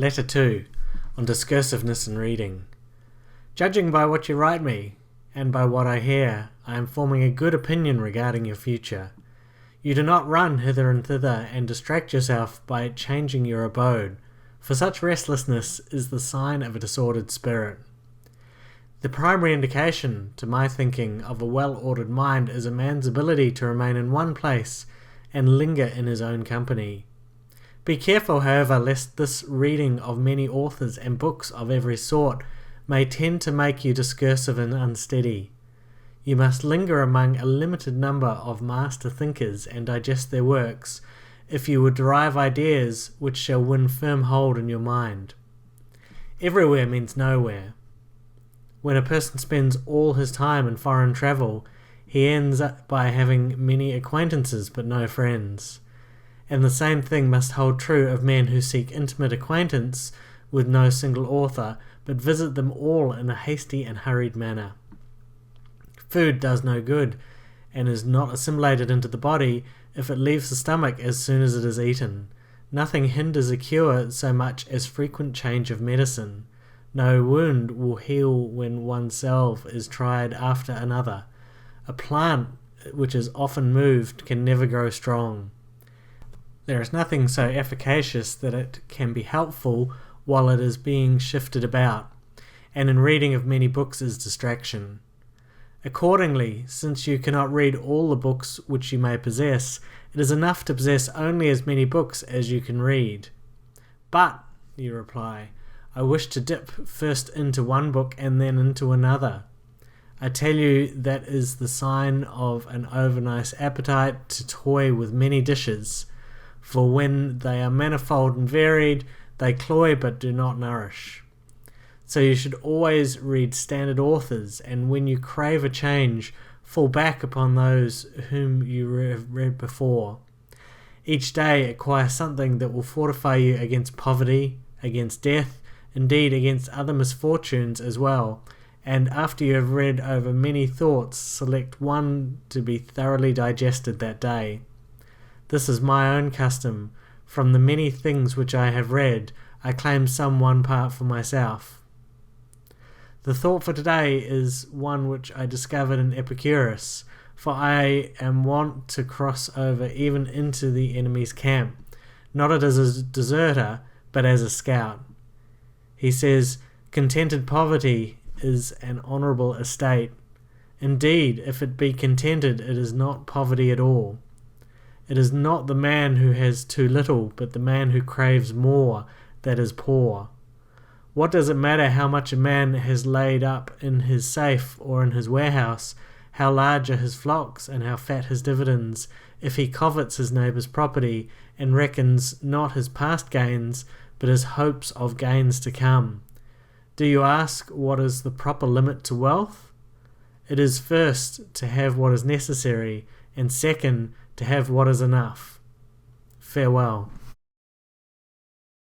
Letter 2, on Discursiveness and Reading. Judging by what you write me, and by what I hear, I am forming a good opinion regarding your future. You do not run hither and thither and distract yourself by changing your abode, for such restlessness is the sign of a disordered spirit. The primary indication, to my thinking, of a well-ordered mind is a man's ability to remain in one place and linger in his own company. Be careful, however, lest this reading of many authors and books of every sort may tend to make you discursive and unsteady. You must linger among a limited number of master thinkers and digest their works, if you would derive ideas which shall win firm hold in your mind. Everywhere means nowhere. When a person spends all his time in foreign travel, he ends up by having many acquaintances but no friends. And the same thing must hold true of men who seek intimate acquaintance with no single author, but visit them all in a hasty and hurried manner. Food does no good, and is not assimilated into the body if it leaves the stomach as soon as it is eaten. Nothing hinders a cure so much as frequent change of medicine. No wound will heal when one salve is tried after another. A plant which is often moved can never grow strong. There is nothing so efficacious that it can be helpful while it is being shifted about, and in reading of many books is distraction. Accordingly, since you cannot read all the books which you may possess, it is enough to possess only as many books as you can read. But, you reply, I wish to dip first into one book and then into another. I tell you that is the sign of an overnice appetite to toy with many dishes, for when they are manifold and varied, they cloy but do not nourish. So you should always read standard authors, and when you crave a change, fall back upon those whom you have read before. Each day acquire something that will fortify you against poverty, against death, indeed against other misfortunes as well, and after you have read over many thoughts, select one to be thoroughly digested that day. This is my own custom. From the many things which I have read, I claim some one part for myself. The thought for today is one which I discovered in Epicurus, for I am wont to cross over even into the enemy's camp, not as a deserter, but as a scout. He says, contented poverty is an honourable estate. Indeed, if it be contented, it is not poverty at all. It is not the man who has too little, but the man who craves more that is poor. What does it matter how much a man has laid up in his safe or in his warehouse, how large are his flocks and how fat his dividends, if he covets his neighbour's property and reckons not his past gains, but his hopes of gains to come? Do you ask what is the proper limit to wealth? It is first to have what is necessary, and second to have what is enough. Farewell.